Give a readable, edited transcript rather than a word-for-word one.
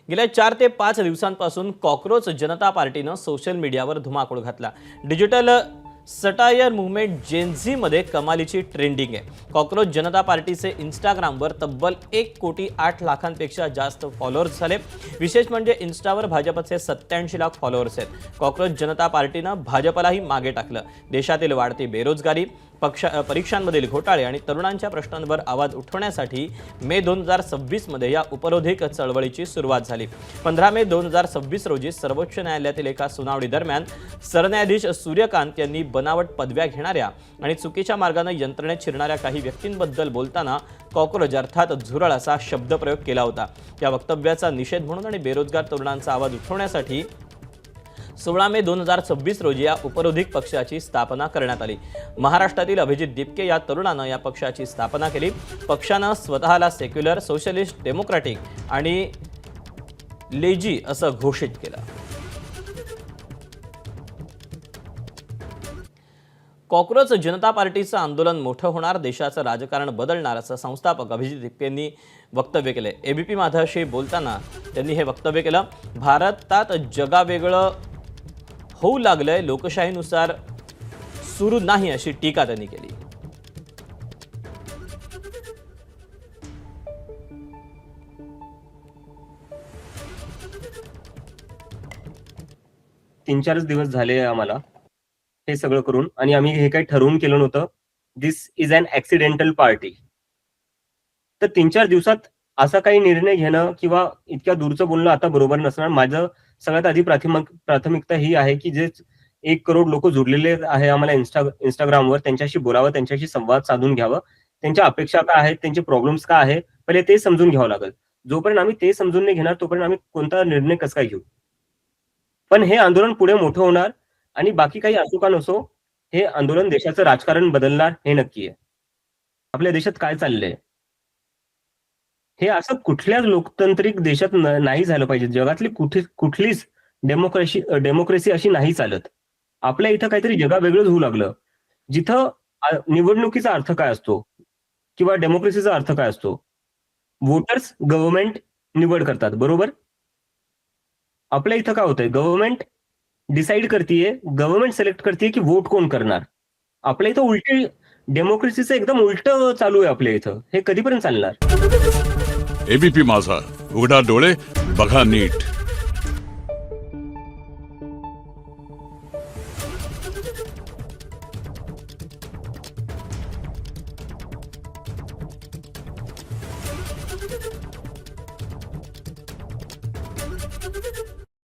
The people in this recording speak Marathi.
गेल्या 4 ते 5 दिवसांपासून कॉकरोच जनता पार्टीनं सोशल मीडियावर धुमाकूळ घातला। डिजिटल सटायर मूव्हमेंट जेनझी मध्ये कमालीची ट्रेंडिंग आहे। कॉकरोच जनता पार्टीचे इंस्टाग्रामवर तब्बल 1,08,00,000पेक्षा जास्त फॉलोअर्स झाले। विशेष म्हणजे इंस्टावर भाजपचे 87 लाख फॉलोअर्स आहेत। कॉकरोच जनता पार्टीनं भाजपलाही मागे टाकलं। देशातील वाढती बेरोजगारी, परीक्षांमधील घोटाळे आणि तरुणांच्या प्रश्नांवर आवाज उठवण्यासाठी मे 2026 मध्ये या उपरोधिक चळवळीची सुरुवात झाली। 15 मे 2026 रोजी सर्वोच्च न्यायालयातील एका सुनावणी दरम्यान सरन्यायाधीश सूर्यकांत यांनी बनावट पदव्या घेणाऱ्या आणि चुकीच्या मार्गाने यंत्रणेत शिरणाऱ्या काही व्यक्तींबद्दल बोलताना कॉकरोच अर्थात झुरळ असा शब्दप्रयोग केला होता। या वक्तव्याचा निषेध म्हणून आणि बेरोजगार तरुणांचा आवाज उठवण्यासाठी 16 मे 2026 रोजी या उपरोधिक पक्षाची स्थापना करण्यात आली। महाराष्ट्रातील अभिजित दिपके या तरुणानं या पक्षाची स्थापना केली। पक्षानं स्वतःला सेक्युलर, सोशलिस्ट, डेमोक्रॅटिक आणि लेजी असं घोषित केलं। कॉकरोच जनता पार्टीचं आंदोलन मोठं होणार, देशाचं राजकारण बदलणार असं संस्थापक अभिजित दिपकेंनी वक्तव्य केलंय। एबीपी माझाशी बोलताना त्यांनी हे वक्तव्य केलं। भारतात जगावेगळं होऊ लागलंय, लोकशाहीनुसार सुरू नाही अशी टीका त्यांनी केली। तीन चारच दिवस झाले आम्हाला हे सगळं करून, आणि आम्ही हे काही ठरवून केलं नव्हतं। दिस इज अन ऍक्सिडेंटल पार्टी। तर 3-4 दिवसात असा काही निर्णय घेणं किंवा इतक्या दूरचं बोलणं आता बरोबर नसणार। माझं सगळ्यात आधी प्राथमिकता ही आहे की जे 1 करोड लोक जुडलेले आहे आम्हाला इंस्टाग्रामवर, त्यांच्याशी बोलावं, त्यांच्याशी संवाद साधून घ्यावं, त्यांच्या अपेक्षा काय आहेत, त्यांचे प्रॉब्लेम्स काय आहे, पहिले ते समजून घ्यावं लागेल। जोपर्यंत आम्ही ते समजून नाही घेणार तोपर्यंत आम्ही कोणता निर्णय कसं काय घेऊ। पण हे आंदोलन पुढे मोठं होणार आणि बाकी काही असो का नसो, हे आंदोलन देशाचं राजकारण बदलणार हे नक्की आहे। आपल्या देशात काय चाललंय हे असं कुठल्याच लोकतांत्रिक देशात नाही झालं पाहिजे। जगातली कुठलीच डेमोक्रेसी अशी नाही चालत। आपल्या इथं काहीतरी जगावेगळंच होऊ लागलं, जिथं निवडणुकीचा अर्थ काय असतो किंवा डेमोक्रेसीचा अर्थ काय असतो। वोटर्स गव्हर्नमेंट निवड करतात, बरोबर। आपल्या इथं काय होतंय, गव्हर्नमेंट डिसाईड करतीये, गव्हर्नमेंट सिलेक्ट करतीये की वोट कोण करणार। आपल्या इथं उलटी डेमोक्रेसीचं एकदम उलट चालू आहे आपल्या इथं। हे कधीपर्यंत चालणार। एबीपी माझा, उघडा डोळे बघा नीट।